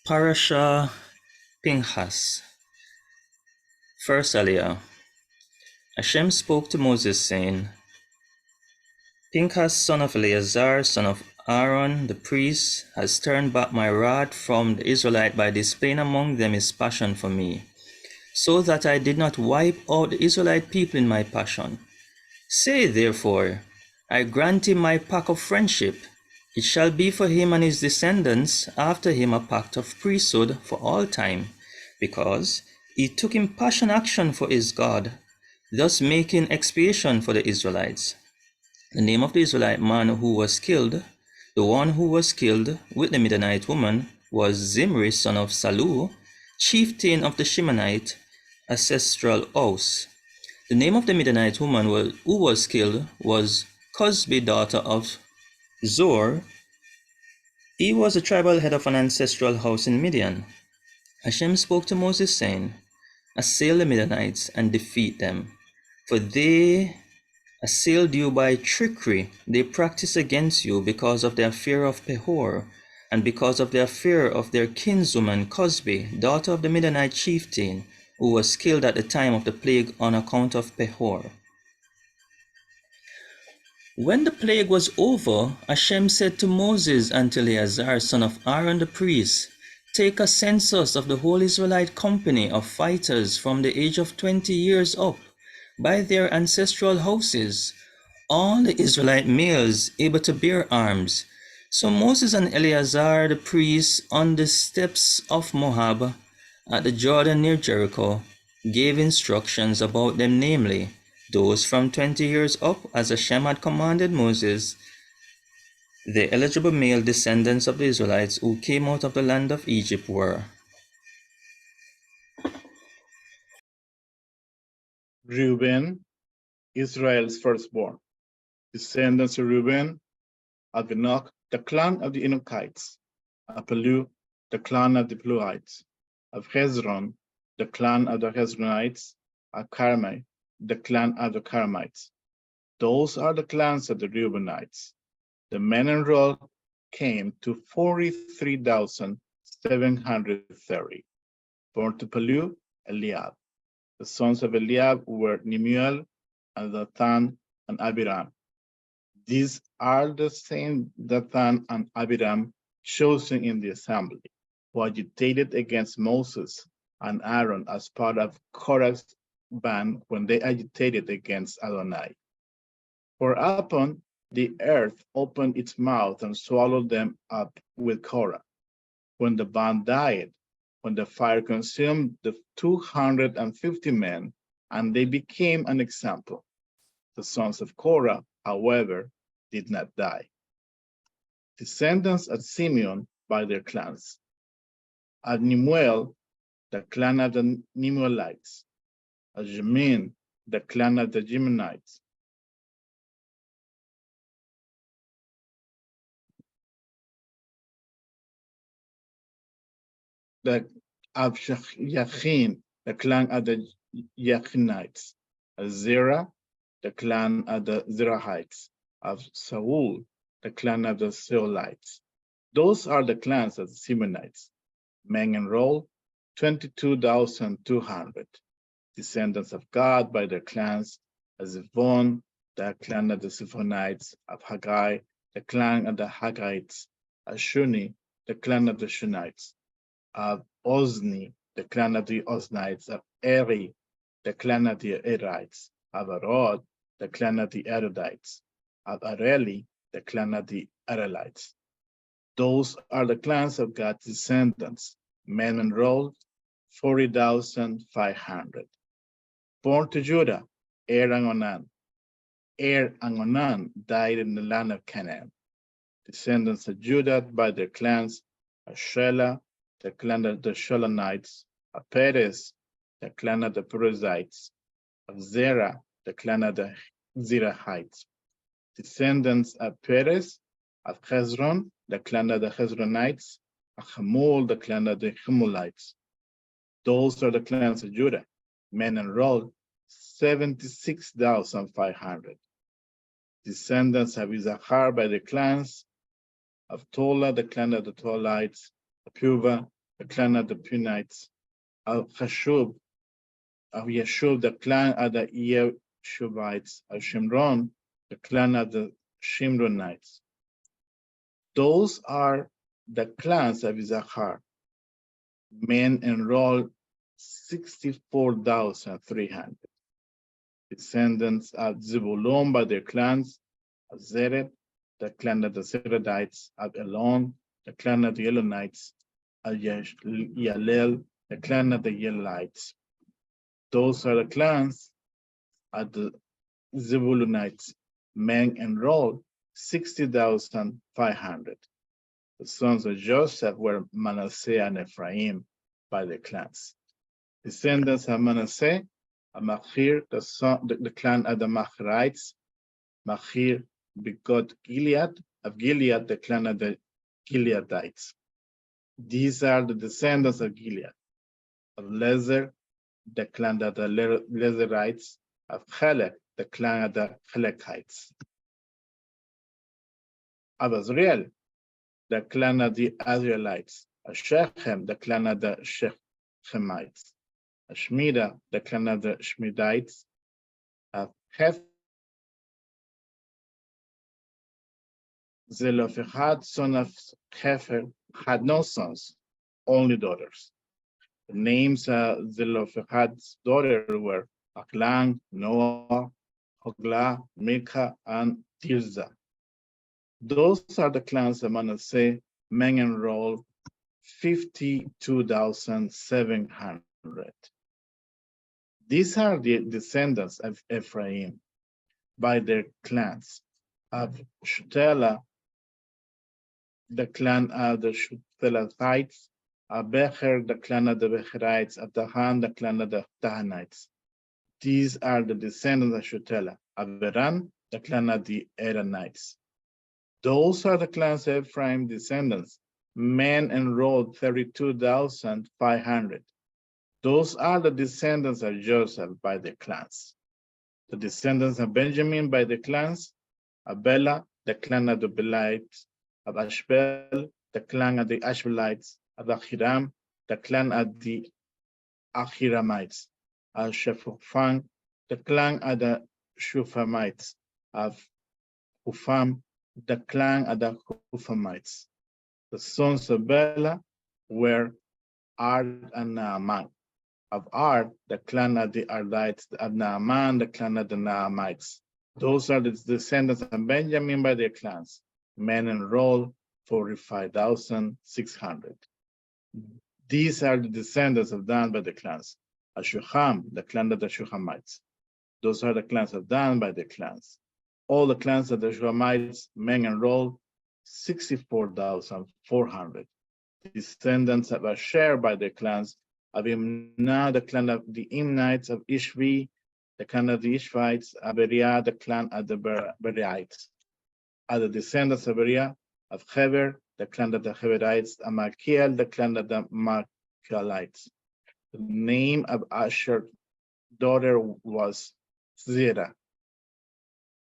Parashat Pinchas. First Aliyah. Hashem spoke to Moses, saying, Pinchas, son of Eleazar, son of Aaron, the priest, has turned back my wrath from the Israelites by displaying among them his passion for me, so that I did not wipe out the Israelite people in my passion. Say, therefore, I grant him my pact of friendship. It shall be for him and his descendants after him a pact of priesthood for all time, because he took impassioned action for his God, thus making expiation for the Israelites. The name of the Israelite man who was killed, the one who was killed with the Midianite woman, was Zimri, son of Salu, chieftain of the Shemanite ancestral house. The name of the Midianite woman who was killed was Cosbi, daughter of Zor. He was the tribal head of an ancestral house in Midian. Hashem spoke to Moses, saying, Assail the Midianites and defeat them, for they assailed you by trickery. They practice against you because of their fear of Pehor, and because of their fear of their kinswoman Cosbi, daughter of the Midianite chieftain, who was killed at the time of the plague on account of Pehor. When the plague was over, Hashem said to Moses and to Eleazar, son of Aaron the priest, Take a census of the whole Israelite company of fighters from the age of 20 years up, by their ancestral houses, all the Israelite males able to bear arms. So Moses and Eleazar the priests on the steps of Moab at the Jordan near Jericho gave instructions about them, namely, those from 20 years up, as Hashem had commanded Moses, the eligible male descendants of the Israelites who came out of the land of Egypt were Reuben, Israel's firstborn. Descendants of Reuben, of Enoch, the clan of the Enochites, of Palu, the clan of the Paluites, of Hezron, the clan of the Hezronites, of Carmi, the clan of the Carmites. Those are the clans of the Reubenites. The men enrolled came to 43,730. Born to Palu, Eliab. The sons of Eliab were Nemuel, and Dathan, and Abiram. These are the same Dathan and Abiram chosen in the assembly, who agitated against Moses and Aaron as part of Korah's band when they agitated against Adonai. For upon the earth opened its mouth and swallowed them up with Korah. When the band died, when the fire consumed the 250 men, and they became an example. The sons of Korah, however, did not die. Descendants of Simeon by their clans. Of Nemuel, the clan of the Nemuelites. Of Jemin, the clan of the Jeminites. Of Yachin, the clan of the Yachinites. Of Zerah, the clan of the Zerahites. Of Saul, the clan of the Saulites. Those are the clans of the Simeonites. Men enrolled, 22,200. Descendants of God by their clans. Of Zevon, the clan of the Zephonites. Of Haggai, the clan of the Haggaites. Of Shuni, the clan of the Shunites. Of Ozni, the clan of the Oznites. Of Eri, the clan of the Erites. Of Arod, the clan of the Erodites. Of Areli, the clan of the Arelites. Those are the clans of God's descendants. Men enrolled, 40,500. Born to Judah, Er and Onan. Er and Onan died in the land of Canaan. Descendants of Judah by their clans are Shelah, the clan of the Shelonites, of Perez, the clan of the Perizzites, of Zerah, the clan of the Zerahites. Descendants of Perez, of Hezron, the clan of the Hezronites, of Hamul, the clan of the Hamulites. Those are the clans of Judah. Men enrolled, 76,500. Descendants of Issachar by the clans, of Tola, the clan of the Tolites, of Puvah, the clan of the Punites, of Hashub, of Yeshub, the clan of the Yeshubites, of Shimron, the clan of the Shimronites. Those are the clans of Issachar. Men enrolled 64,300. Descendants of Zebulun by their clans, of Zered, the clan of the Zeredites, of Elon, the clan of the Elonites, of Yalel, the clan of the Yaleelites. Those are the clans of the Zebulunites. Men enrolled 60,500. The sons of Joseph were Manasseh and Ephraim by their clans. Descendants of Manasseh, of Machir, the clan of the Machirites. Machir begot Gilead, of Gilead, the clan of the Gileadites. These are the descendants of Gilead. Of Lezer, the clan of the Lezerites. Of Chelek, the clan of the Chelekites. Of Azriel, the clan of the Azrielites. Of Shechem, the clan of the Shechemites. Of Shmida, the clan of the Shmidites. Of Heth, Zelophehad, son of Hefer, had no sons, only daughters. The names of Zelophehad's daughters were Aklan, Noah, Hoglah, Milcah, and Tirzah. Those are the clans of Manasseh. Men enrolled 52,700. These are the descendants of Ephraim by their clans. Of Shuthelah, the clan of the Shuthelathites. Of Becher, the clan of the Becherites. Of Tahan, the clan of the Tahanites. These are the descendants of Shuthelah. Of Beran, the clan of the Eranites. Those are the clans of Ephraim descendants. Men enrolled 32,500. Those are the descendants of Joseph by their clans. The descendants of Benjamin by their clans. Of Bela, the clan of the Belites. Of Ashbel, the clan of the Ashbelites. Of Achiram, the clan of the Achiramites. Of Shephufam, the clan of the Shufamites. Of Hufam, the clan of the Hufamites. The sons of Bela were Ard and Naaman. Of Ard, the clan of the Ardites. Of Naaman, the clan of the Naamites. Those are the descendants of Benjamin by their clans. Men enrolled 45,600. These are the descendants of Dan by the clans. Of Shuham, the clan of the Shuhamites. Those are the clans of Dan by their clans. All the clans of the Shuhamites, men enrolled 64,400. Descendants of Asher by their clans. Of Imnah, the clan of the Imnites. Of Ishvi, the clan of the Ishvites. Of Beriah, the clan of the Beriites. Of the descendants of Beriah. Of Heber, the clan of the Heberites. Of Malkiel, the clan of the Malkielites. The name of Asher's daughter was Zerah.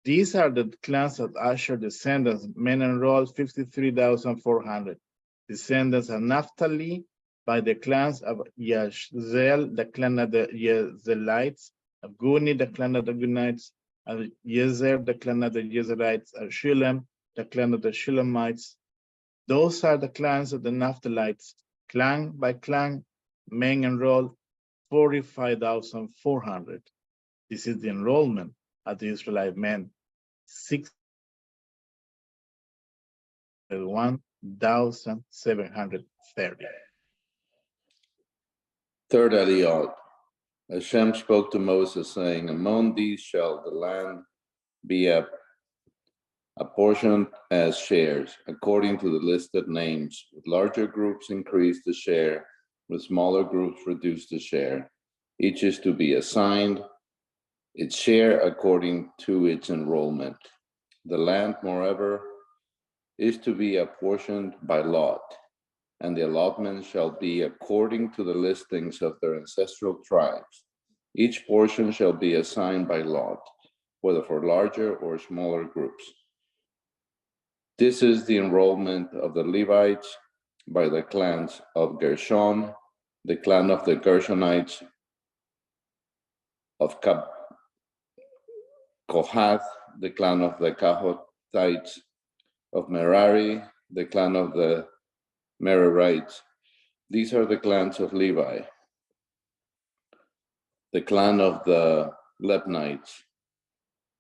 These are the clans of Asher descendants. Men enrolled 53,400. Descendants of Naphtali by the clans of Zeal, the clan of the Zealites. Of Guni, the clan of the Gunites. Of Yezer, the clan of the Yezerites. Of Shilem, the clan of the Shilemites. Those are the clans of the Naphtalites. Clan by clan, men enrolled 45,400. This is the enrollment of the Israelite men. 61,730. Third Aliyot. Hashem spoke to Moses, saying, among these shall the land be apportioned as shares, according to the listed names. With larger groups increase the share, with smaller groups reduce the share. Each is to be assigned its share according to its enrollment. The land, moreover, is to be apportioned by lot, and the allotment shall be according to the listings of their ancestral tribes. Each portion shall be assigned by lot, whether for larger or smaller groups. This is the enrollment of the Levites by the clans of Gershon, the clan of the Gershonites of Kohath, the clan of the Kohathites of Merari, the clan of the Merarites. These are the clans of Levi. The clan of the Lepnites,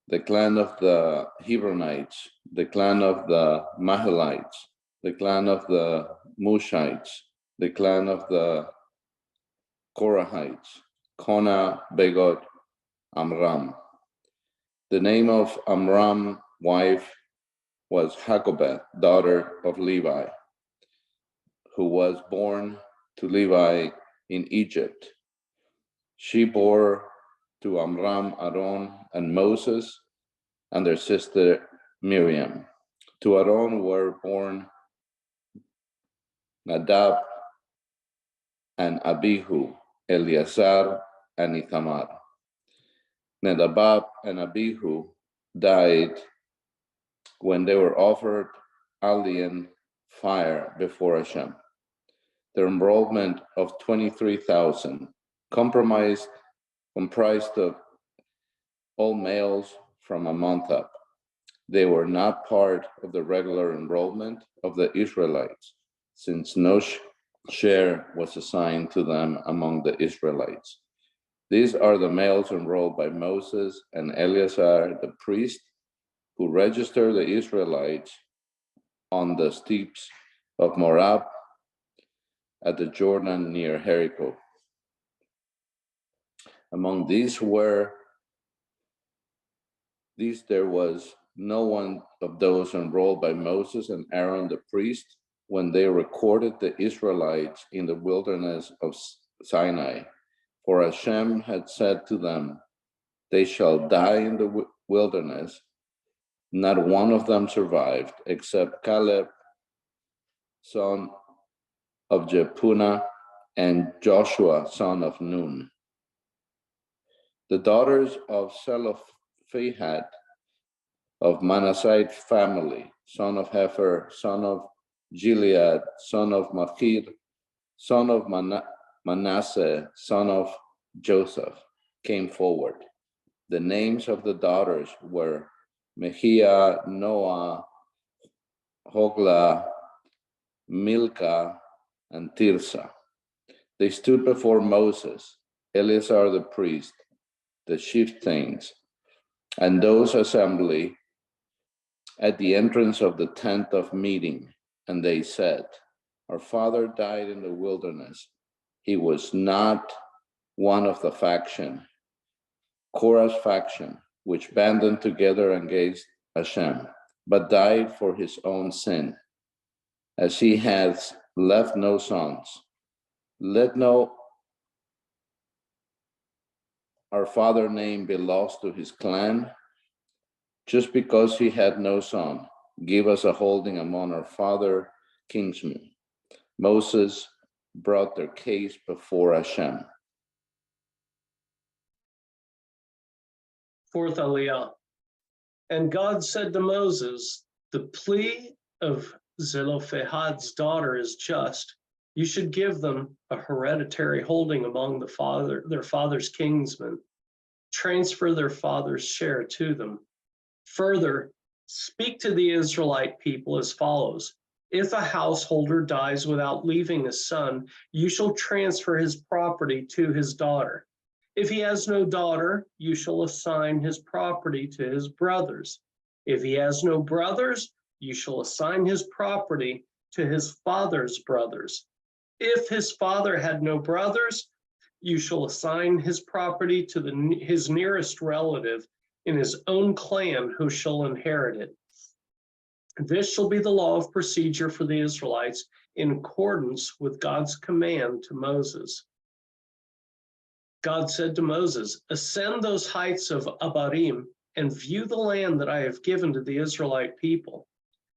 the clan of the Hebronites, the clan of the Mahalites, the clan of the Mushites, the clan of the Korahites, Kona, Begot, Amram. The name of Amram's wife was Jacobeth, daughter of Levi, who was born to Levi in Egypt. She bore to Amram, Aaron, and Moses, and their sister Miriam. To Aaron were born Nadab and Abihu, Eleazar and Ithamar. Nadab and Abihu died when they were offered alien fire before Hashem. Their enrollment of 23,000 comprised of all males from a month up. They were not part of the regular enrollment of the Israelites, since no share was assigned to them among the Israelites. These are the males enrolled by Moses and Eleazar the priest, who registered the Israelites on the steeps of Moab at the Jordan near Jericho. Among these there was no one of those enrolled by Moses and Aaron the priest when they recorded the Israelites in the wilderness of Sinai. For Hashem had said to them, "They shall die in the wilderness." Not one of them survived, except Caleb, son of Jephunneh, and Joshua, son of Nun. The daughters of Zelophehad, of Manasseh family, son of Hefer, son of Gilead, son of Machir, son of Manasseh, son of Joseph, came forward. The names of the daughters were Mehia, Noah, Hogla, Milcah, and Tirsa. They stood before Moses, Eleazar the priest, the chieftains, and those assembly at the entrance of the tent of meeting, and they said, "Our father died in the wilderness. He was not one of the faction, Korah's faction, which banded together against Hashem, but died for his own sin, as he has left no sons. Let no our father name be lost to his clan, just because he had no son. Give us a holding among our father kinsmen." Moses brought their case before Hashem. Fourth Aliyah. And God said to Moses, "The plea of Zelophehad's daughter is just. You should give them a hereditary holding among their father's kinsmen. Transfer their father's share to them. Further, speak to the Israelite people as follows. If a householder dies without leaving a son, you shall transfer his property to his daughter. If he has no daughter, you shall assign his property to his brothers. If he has no brothers, you shall assign his property to his father's brothers. If his father had no brothers, you shall assign his property to his nearest relative in his own clan who shall inherit it. This shall be the law of procedure for the Israelites in accordance with God's command to Moses. God said to Moses, "Ascend those heights of Abarim and view the land that I have given to the Israelite people.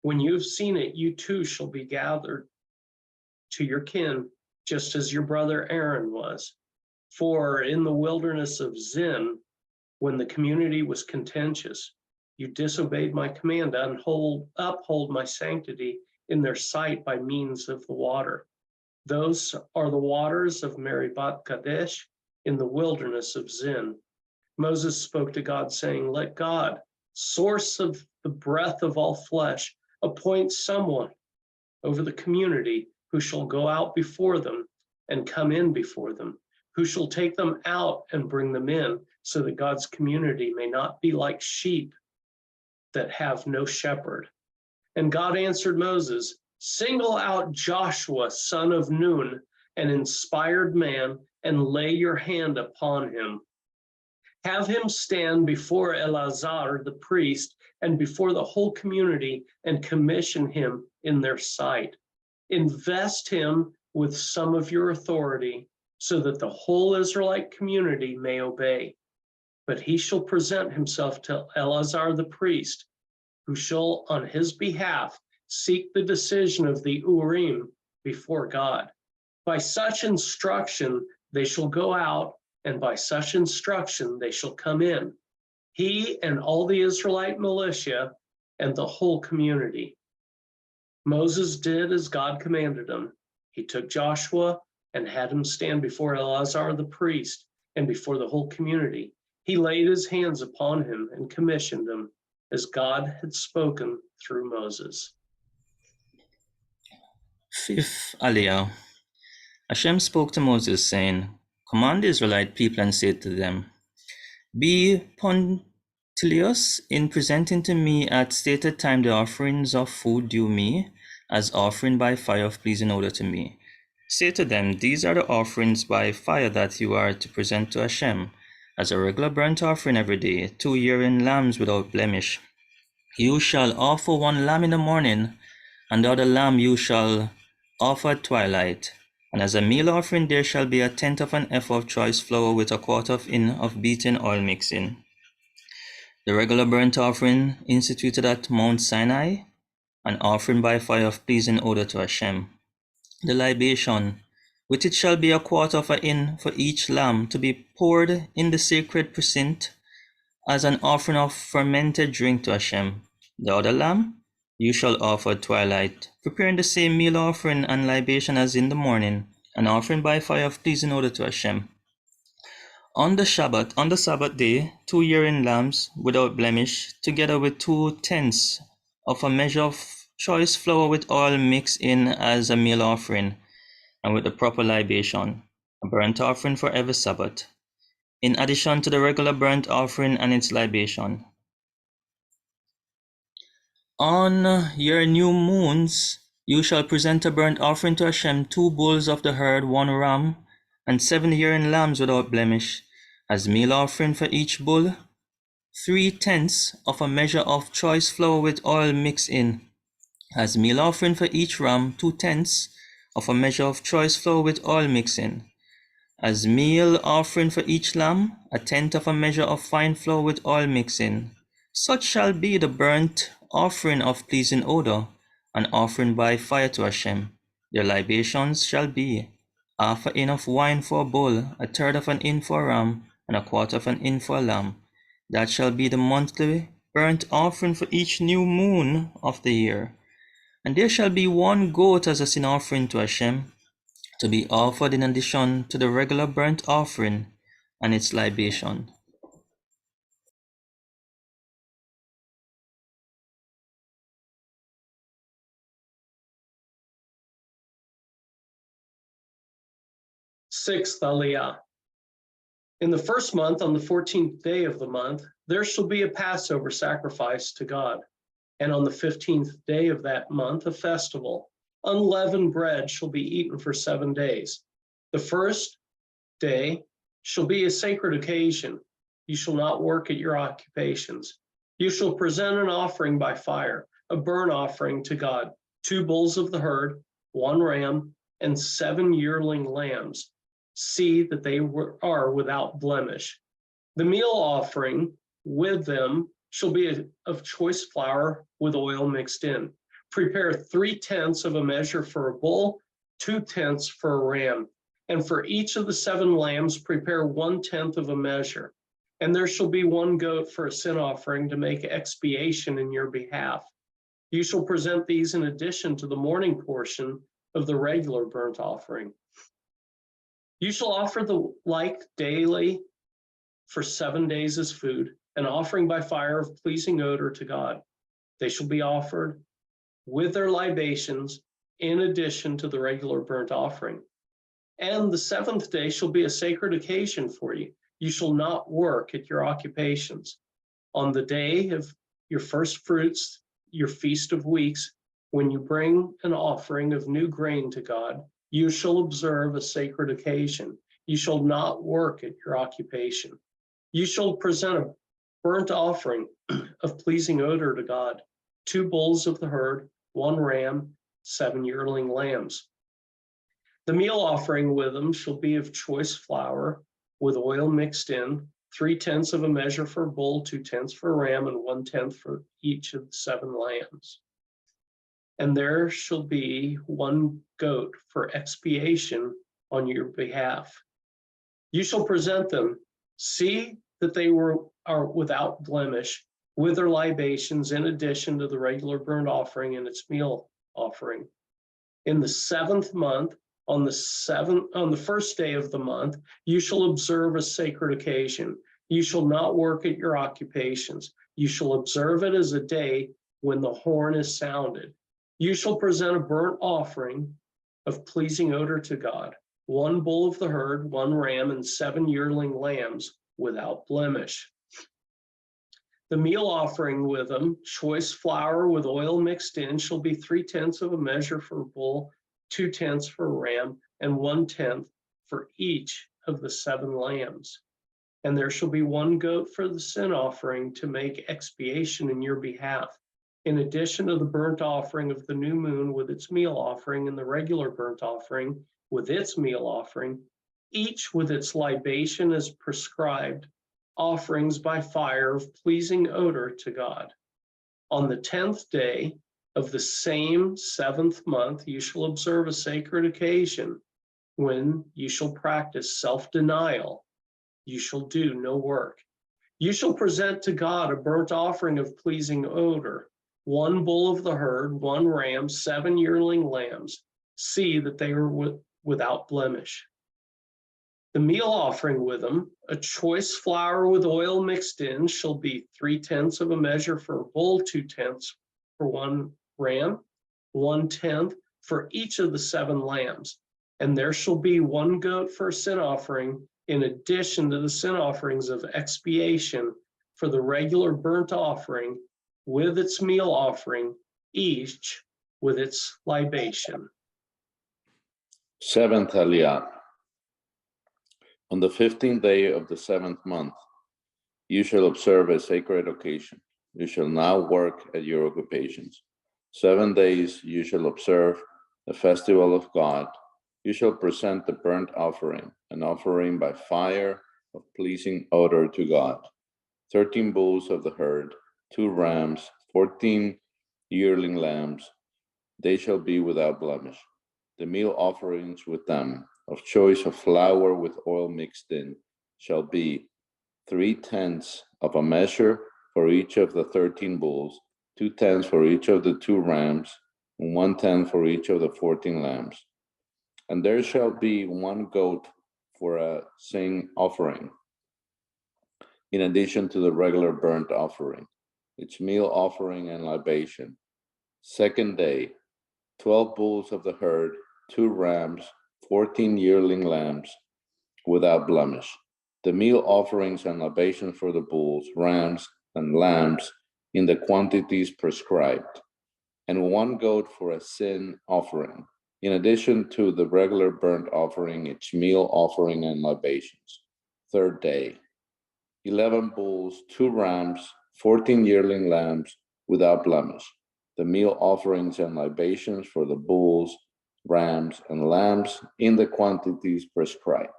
When you have seen it, you too shall be gathered to your kin, just as your brother Aaron was. For in the wilderness of Zin, when the community was contentious, you disobeyed my command to uphold my sanctity in their sight by means of the water. Those are the waters of Meribah Kadesh in the wilderness of Zin. Moses spoke to God, saying, "Let God, source of the breath of all flesh, appoint someone over the community who shall go out before them and come in before them, who shall take them out and bring them in, so that God's community may not be like sheep that have no shepherd." And God answered Moses, "Single out Joshua, son of Nun, an inspired man, and lay your hand upon him. Have him stand before Eleazar the priest and before the whole community, and commission him in their sight. Invest him with some of your authority, so that the whole Israelite community may obey. But he shall present himself to Eleazar the priest, who shall on his behalf seek the decision of the Urim before God. By such instruction they shall go out, and by such instruction they shall come in, he and all the Israelite militia and the whole community." Moses did as God commanded him. He took Joshua and had him stand before Eleazar the priest and before the whole community. He laid his hands upon him and commissioned him, as God had spoken through Moses. Fifth Aliyah. Hashem spoke to Moses, saying, "Command the Israelite people and say to them, Be punctilious in presenting to me at stated time the offerings of food due me, as offering by fire of pleasing odor to me. Say to them, These are the offerings by fire that you are to present to Hashem, as a regular burnt offering every day, 2 yearling lambs without blemish. You shall offer 1 lamb in the morning, and the other lamb you shall offer at twilight. And as a meal offering there shall be 1/10 of an ephah of choice flour with 1/4 hin of beaten oil mixing. The regular burnt offering instituted at Mount Sinai, an offering by fire of pleasing odor to Hashem. The libation, with it shall be 1/4 of a hin for each lamb, to be poured in the sacred precinct as an offering of fermented drink to Hashem. The other lamb you shall offer at twilight, preparing the same meal offering and libation as in the morning, an offering by fire of pleasing odor to Hashem. On the Sabbath day, 2 yearling lambs without blemish, together with 2/10 of a measure of choice flour with oil mixed in as a meal offering, and with the proper libation, a burnt offering for every Sabbath, in addition to the regular burnt offering and its libation. On your new moons, you shall present a burnt offering to Hashem, 2 bulls of the herd, 1 ram, and 7 yearling lambs without blemish, as meal offering for each bull, 3/10 of a measure of choice flour with oil mixed in, as meal offering for each ram, 2/10 of a measure of choice flour with oil mixed in, as meal offering for each lamb, 1/10 of a measure of fine flour with oil mixed in. Such shall be the burnt offering of pleasing odor, an offering by fire to Hashem. Their libations shall be 1/2 hin of wine for a bull, 1/3 of an hin for a ram, and 1/4 of an hin for a lamb. That shall be the monthly burnt offering for each new moon of the year. And there shall be 1 goat as a sin offering to Hashem, to be offered in addition to the regular burnt offering and its libation. Sixth Aliyah. In the first month, on the 14th day of the month, there shall be a Passover sacrifice to God. And on the 15th day of that month, a festival. Unleavened bread shall be eaten for 7 days. The first day shall be a sacred occasion. You shall not work at your occupations. You shall present an offering by fire, a burnt offering to God, 2 bulls of the herd, 1 ram, and 7 yearling lambs. See that they are without blemish. The meal offering with them shall be of choice flour with oil mixed in. Prepare 3/10 of a measure for a bull, 2/10 for a ram. And for each of the 7 lambs, prepare 1/10 of a measure. And there shall be 1 goat for a sin offering to make expiation in your behalf. You shall present these in addition to the morning portion of the regular burnt offering. You shall offer the like daily for 7 days as food, an offering by fire of pleasing odor to God. They shall be offered with their libations in addition to the regular burnt offering. And the 7th day shall be a sacred occasion for you. You shall not work at your occupations. On the day of your first fruits, your feast of weeks, when you bring an offering of new grain to God, you shall observe a sacred occasion. You shall not work at your occupation. You shall present a burnt offering of pleasing odor to God, 2 bulls of the herd, 1 ram, 7 yearling lambs. The meal offering with them shall be of choice flour with oil mixed in, 3/10 of a measure for a bull, 2/10 for a ram, and 1/10 for each of the 7 lambs. And there shall be 1 goat for expiation on your behalf. You shall present them. See that they are without blemish, with their libations in addition to the regular burnt offering and its meal offering. In the 7th month, on the first day of the month, you shall observe a sacred occasion. You shall not work at your occupations. You shall observe it as a day when the horn is sounded. You shall present a burnt offering of pleasing odor to God, 1 bull of the herd, 1 ram, and 7 yearling lambs without blemish. The meal offering with them, choice flour with oil mixed in, shall be 3/10 of a measure for a bull, 2/10 for a ram, and 1/10 for each of the 7 lambs. And there shall be 1 goat for the sin offering to make expiation in your behalf, in addition to the burnt offering of the new moon with its meal offering and the regular burnt offering with its meal offering, each with its libation as prescribed, offerings by fire of pleasing odor to God. On the 10th day of the same 7th month, you shall observe a sacred occasion when you shall practice self-denial. You shall do no work. You shall present to God a burnt offering of pleasing odor, 1 bull of the herd, 1 ram, 7 yearling lambs. See that they are without blemish. The meal offering with them, a choice flour with oil mixed in, shall be 3/10 of a measure for a bull, 2/10 for 1 ram, 1/10 for each of the 7 lambs. And there shall be 1 goat for a sin offering, in addition to the sin offerings of expiation for the regular burnt offering with its meal offering, each with its libation. 7th Aliyah. On the 15th day of the 7th month, you shall observe a sacred occasion. You shall not work at your occupations. 7 days you shall observe the festival of God. You shall present the burnt offering, an offering by fire of pleasing odor to God. 13 bulls of the herd, 2 rams, 14 yearling lambs. They shall be without blemish. The meal offerings with them, of choice of flour with oil mixed in, shall be 3/10 of a measure for each of the 13 bulls, 2/10 for each of the 2 rams, and 1/10 for each of the 14 lambs. And there shall be 1 goat for a sin offering, in addition to the regular burnt offering, its meal offering and libation. 2nd day, 12 bulls of the herd, 2 rams, 14 yearling lambs, without blemish. The meal offerings and libations for the bulls, rams, and lambs in the quantities prescribed, and 1 goat for a sin offering, in addition to the regular burnt offering, its meal offering and libations. 3rd day, 11 bulls, 2 rams, 14 yearling lambs, without blemish. The meal offerings and libations for the bulls, rams, and lambs in the quantities prescribed.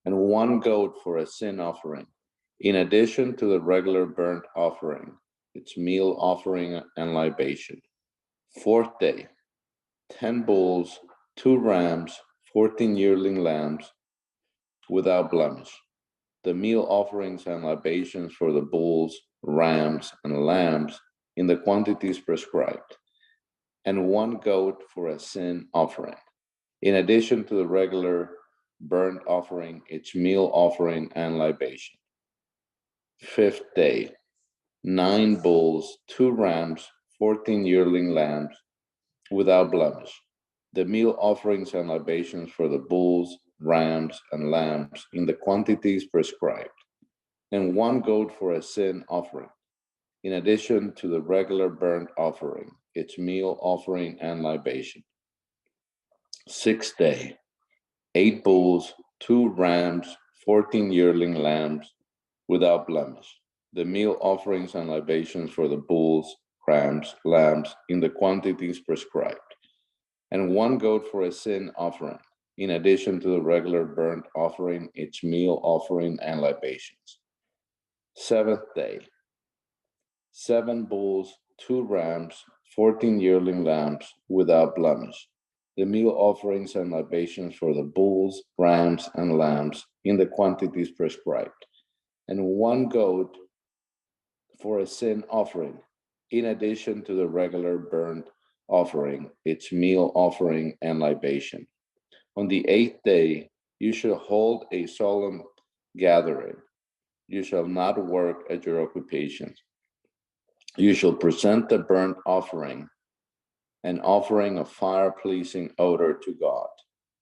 And 1 goat for a sin offering, in addition to the regular burnt offering, its meal offering and libation. 4th day, 10 bulls, 2 rams, 14 yearling lambs, without blemish. The meal offerings and libations for the bulls, rams, and lambs in the quantities prescribed, and 1 goat for a sin offering, in addition to the regular burnt offering, its meal offering, and libation. 5th day, 9 bulls, 2 rams, 14 yearling lambs without blemish, the meal offerings and libations for the bulls, rams, and lambs in the quantities prescribed, and 1 goat for a sin offering, in addition to the regular burnt offering, its meal offering, and libation. 6th day, 8 bulls, 2 rams, 14 yearling lambs without blemish, the meal offerings and libations for the bulls, rams, lambs in the quantities prescribed, and 1 goat for a sin offering, in addition to the regular burnt offering, its meal offering, and libations. 7th day, 7 bulls, 2 rams, 14 yearling lambs without blemish, the meal offerings and libations for the bulls, rams, and lambs in the quantities prescribed, and 1 goat for a sin offering, in addition to the regular burnt offering, its meal offering, and libation. On the 8th day, you shall hold a solemn gathering. You shall not work at your occupations. You shall present the burnt offering, an offering of fire-pleasing odor to God,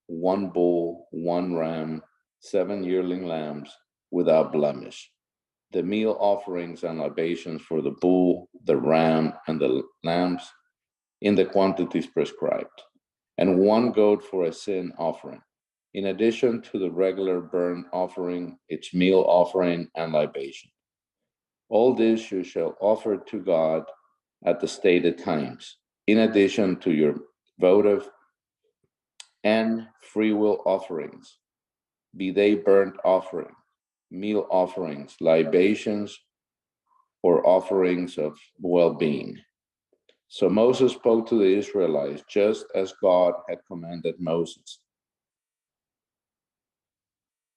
1 bull, 1 ram, 7 yearling lambs without blemish, the meal offerings and libations for the bull, the ram, and the lambs in the quantities prescribed, and 1 goat for a sin offering, in addition to the regular burnt offering, its meal offering, and libation. All this you shall offer to God at the stated times, in addition to your votive and freewill offerings, be they burnt offering, meal offerings, libations, or offerings of well-being. So Moses spoke to the Israelites just as God had commanded Moses.